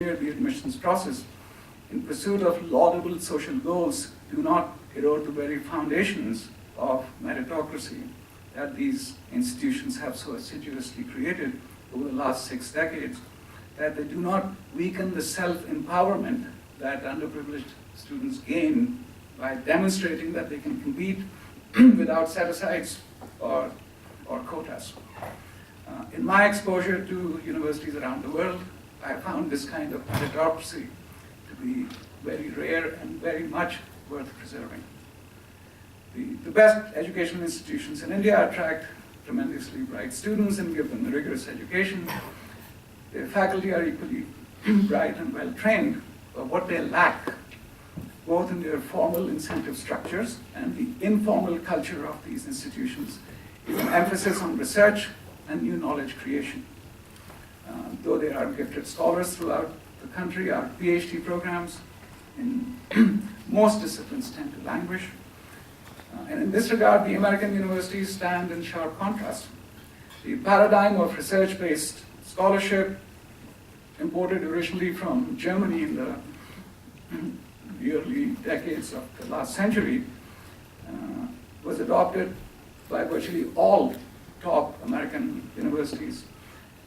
the admissions process in pursuit of laudable social goals do not erode the very foundations of meritocracy that these institutions have so assiduously created over the last 6 decades, that they do not weaken the self-empowerment that underprivileged students gain by demonstrating that they can compete without set-asides or quotas. In my exposure to universities around the world, I found this kind of meritocracy to be very rare and very much worth preserving. The best educational institutions in India attract tremendously bright students and give them a rigorous education. Their faculty are equally bright and well-trained, but what they lack, both in their formal incentive structures and the informal culture of these institutions, is an emphasis on research and new knowledge creation. Though there are gifted scholars throughout the country, our PhD programs in most disciplines tend to languish. And in this regard, the American universities stand in sharp contrast. The paradigm of research-based scholarship, imported originally from Germany in the early decades of the last century, was adopted by virtually all top American universities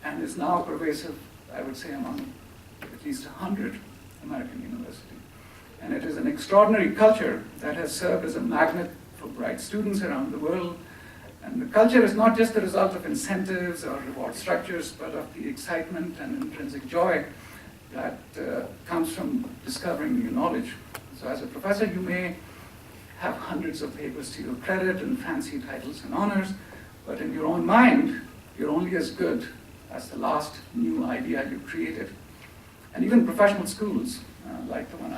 and is now pervasive, I would say, among at least 100 American universities. And it is an extraordinary culture that has served as a magnet for bright students around the world. And the culture is not just the result of incentives or reward structures, but of the excitement and intrinsic joy that comes from discovering new knowledge. So as a professor, you may have hundreds of papers to your credit and fancy titles and honors, but in your own mind, you're only as good as the last new idea you created. And even professional schools, like the one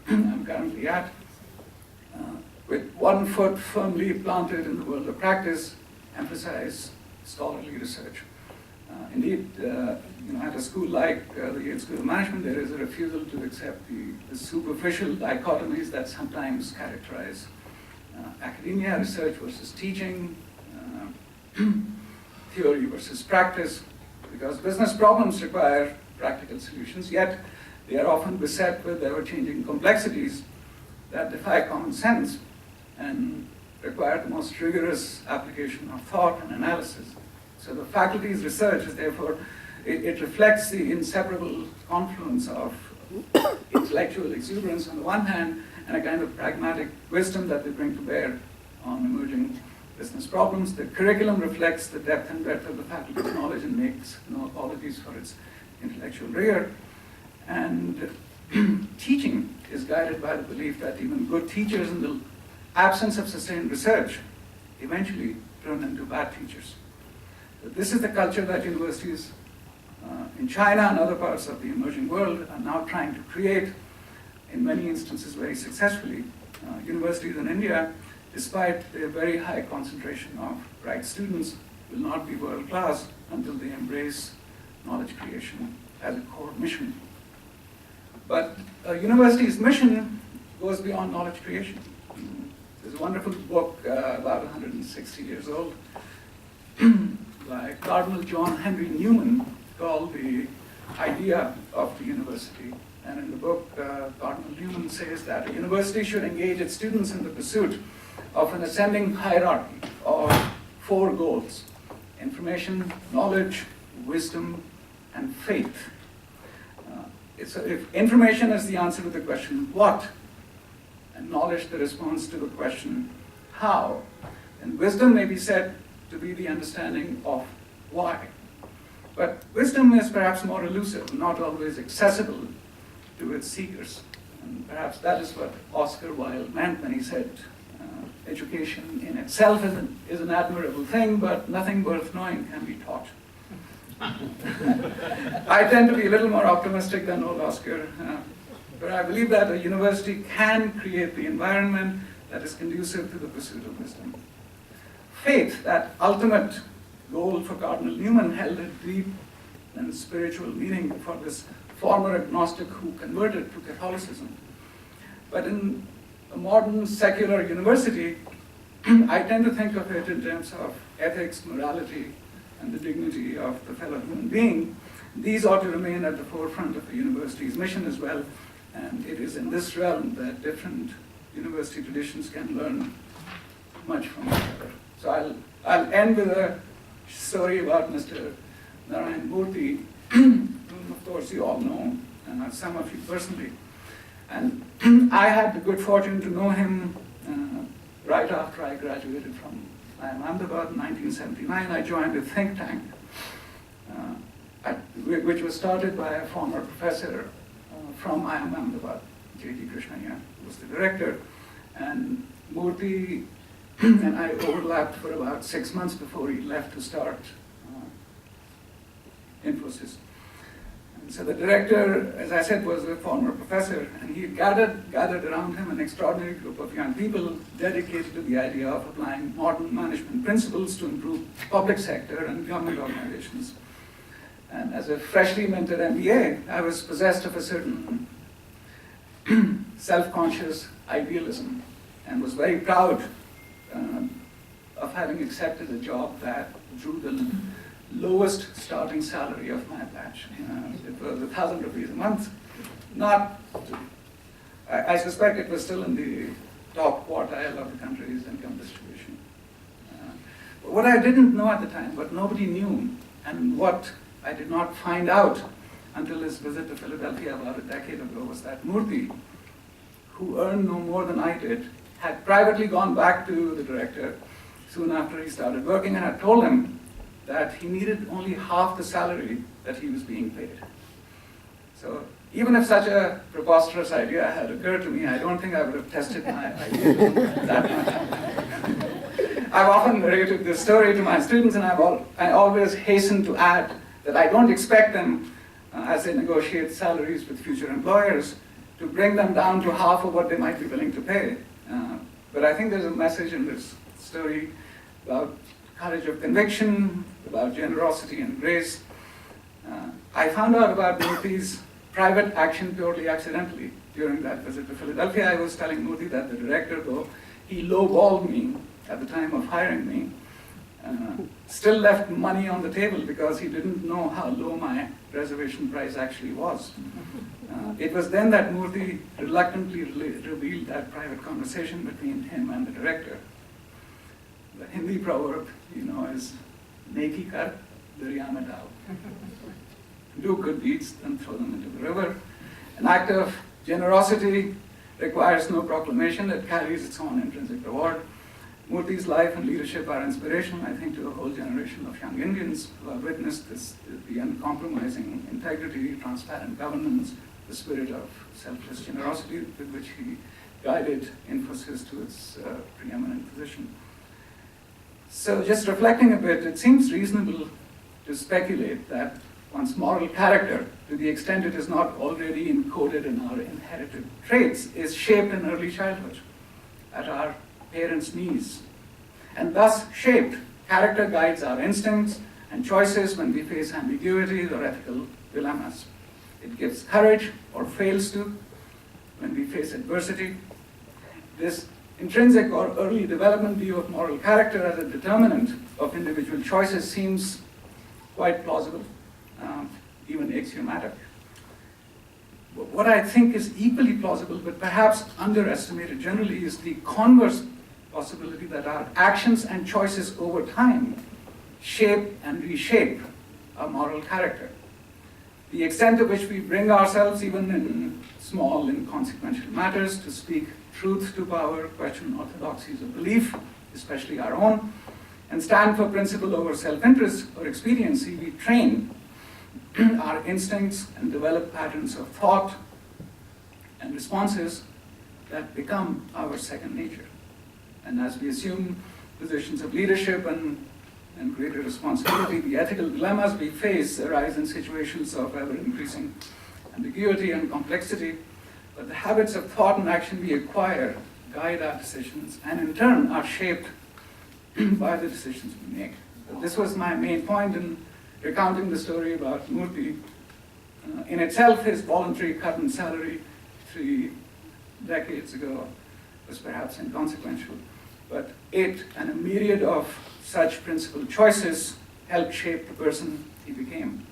I'm currently at, with one foot firmly planted in the world of practice, emphasize scholarly research. Indeed, at a school like the Yale School of Management, there is a refusal to accept the superficial dichotomies that sometimes characterize academia, research versus teaching, theory versus practice, because business problems require practical solutions, yet they are often beset with ever-changing complexities that defy common sense and require the most rigorous application of thought and analysis. So the faculty's research is therefore, it reflects the inseparable confluence of intellectual exuberance on the one hand and a kind of pragmatic wisdom that they bring to bear on emerging business problems. The curriculum reflects the depth and breadth of the faculty's knowledge and makes no apologies for its intellectual rigor. And teaching is guided by the belief that even good teachers, in the absence of sustained research, eventually turn into bad teachers. So this is the culture that universities in China and other parts of the emerging world are now trying to create, in many instances very successfully. Universities in India, despite their very high concentration of bright students, will not be world-class until they embrace knowledge creation as a core mission. But a university's mission goes beyond knowledge creation. There's a wonderful book about 160 years old by Cardinal John Henry Newman called The Idea of the University. And in the book, Cardinal Newman says that a university should engage its students in the pursuit of an ascending hierarchy of 4 goals: information, knowledge, wisdom, and faith. If information is the answer to the question, what, and knowledge the response to the question, how, then wisdom may be said to be the understanding of why. But wisdom is perhaps more elusive, not always accessible to its seekers. And perhaps that is what Oscar Wilde meant when he said, education in itself is an admirable thing, but nothing worth knowing can be taught. I tend to be a little more optimistic than old Oscar, but I believe that a university can create the environment that is conducive to the pursuit of wisdom. Faith, that ultimate goal for Cardinal Newman, held a deep and spiritual meaning for this former agnostic who converted to Catholicism. But in a modern secular university, I tend to think of it in terms of ethics, morality, and the dignity of the fellow human being, These ought to remain at the forefront of the university's mission as well, and it is in this realm that different university traditions can learn much from each other. So I'll end with a story about Mr. Narayan Murthy, whom of course you all know, some of you personally. And I had the good fortune to know him right after I graduated from IIM-Ahmedabad in 1979. I joined a think tank, which was started by a former professor from IIM-Ahmedabad, J.T. Krishnaiah, who was the director. And Murthy and I overlapped for about 6 months before he left to start Infosys. And so the director, as I said, was a former professor, and he gathered around him an extraordinary group of young people dedicated to the idea of applying modern management principles to improve public sector and government organizations. And as a freshly minted MBA, I was possessed of a certain self-conscious idealism and was very proud of having accepted a job that drew the lowest starting salary of my batch. It was 1,000 rupees a month. I suspect it was still in the top quartile of the country's income distribution. But what I didn't know at the time, what nobody knew, and what I did not find out until his visit to Philadelphia about a decade ago, was that Murthy, who earned no more than I did, had privately gone back to the director soon after he started working and had told him that he needed only half the salary that he was being paid. So even if such a preposterous idea had occurred to me, I don't think I would have tested my idea that much. I've often narrated this story to my students, and I always hasten to add that I don't expect them, as they negotiate salaries with future employers, to bring them down to half of what they might be willing to pay. But I think there's a message in this story about courage of conviction, about generosity and grace. I found out about Murthy's private action purely accidentally during that visit to Philadelphia. I was telling Murthy that the director, though he lowballed me at the time of hiring me, still left money on the table because he didn't know how low my reservation price actually was. It was then that Murthy reluctantly revealed that private conversation between him and the director. The Hindi proverb, is "Neki kar, darya mein dal." Do good deeds and throw them into the river. An act of generosity requires no proclamation. It carries its own intrinsic reward. Murthy's life and leadership are inspirational, I think, to a whole generation of young Indians who have witnessed the uncompromising integrity, transparent governance, the spirit of selfless generosity with which he guided Infosys to its preeminent position. So just reflecting a bit, it seems reasonable to speculate that one's moral character, to the extent it is not already encoded in our inherited traits, is shaped in early childhood at our parents' knees. And thus shaped, character guides our instincts and choices when we face ambiguities or ethical dilemmas. It gives courage, or fails to, when we face adversity. This intrinsic or early development view of moral character as a determinant of individual choices seems quite plausible, even axiomatic. What I think is equally plausible, but perhaps underestimated generally, is the converse possibility that our actions and choices over time shape and reshape our moral character. The extent to which we bring ourselves, even in small, inconsequential matters, to speak truth to power, question orthodoxies of belief, especially our own, and stand for principle over self-interest or expediency, we train our instincts and develop patterns of thought and responses that become our second nature. And as we assume positions of leadership and greater responsibility, the ethical dilemmas we face arise in situations of ever-increasing ambiguity and complexity, but the habits of thought and action we acquire guide our decisions and in turn are shaped by the decisions we make. So this was my main point in recounting the story about Murthy. In itself, his voluntary cut in salary 3 decades ago was perhaps inconsequential, but it and a myriad of such principled choices helped shape the person he became.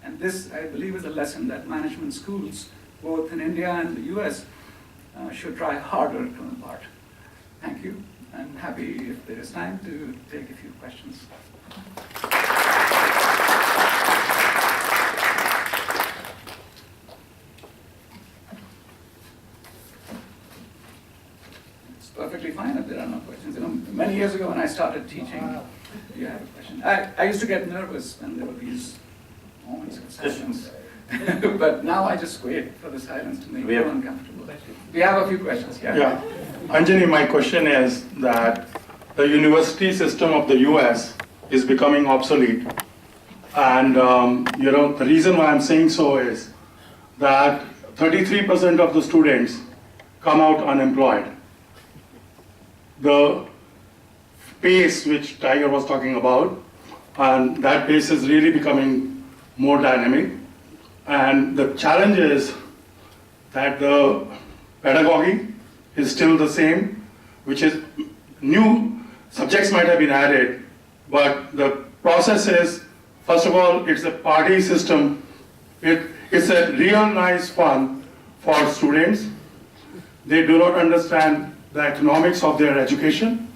And this, I believe, is a lesson that management schools, both in India and the US, should try harder to impart. Thank you. I'm happy, if there is time, to take a few questions. It's perfectly fine if there are no questions. You know, many years ago when I started teaching, you have a question. I used to get nervous when there were these moments of silence. But now I just wait for the silence to make me uncomfortable. We have a few questions. Yeah. Anjani, my question is that the university system of the US is becoming obsolete. And the reason why I'm saying so is that 33% of the students come out unemployed. The pace which Tiger was talking about, and that pace is really becoming more dynamic. And the challenge is that the pedagogy is still the same, which is new subjects might have been added, but the process is, first of all, it's a party system. It's a real nice fun for students. They do not understand the economics of their education,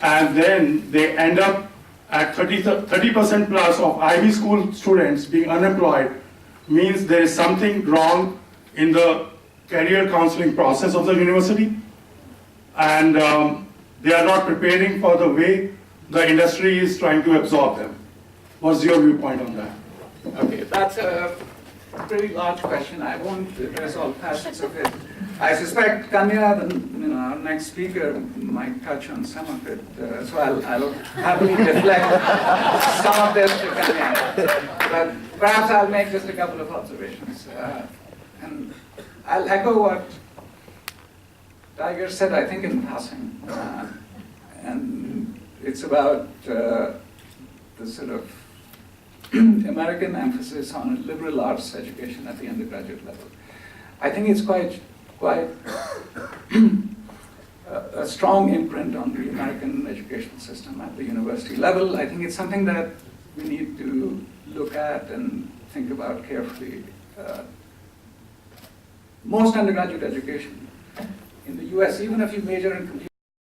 and then they end up at 30% plus of Ivy School students being unemployed. Means there is something wrong in the career counseling process of the university, and they are not preparing for the way the industry is trying to absorb them. What's your viewpoint on that? Okay, that's a pretty large question. I won't address all facets of it. I suspect Kanya, our next speaker, might touch on some of it, so I'll happily deflect some of this to Kanya. But perhaps I'll make just a couple of observations. And I'll echo what Tiger said, I think, in passing. And it's about the sort of American emphasis on a liberal arts education at the undergraduate level. I think it's quite a strong imprint on the American educational system at the university level. I think it's something that we need to look at and think about carefully. Most undergraduate education in the US, even if you major in computer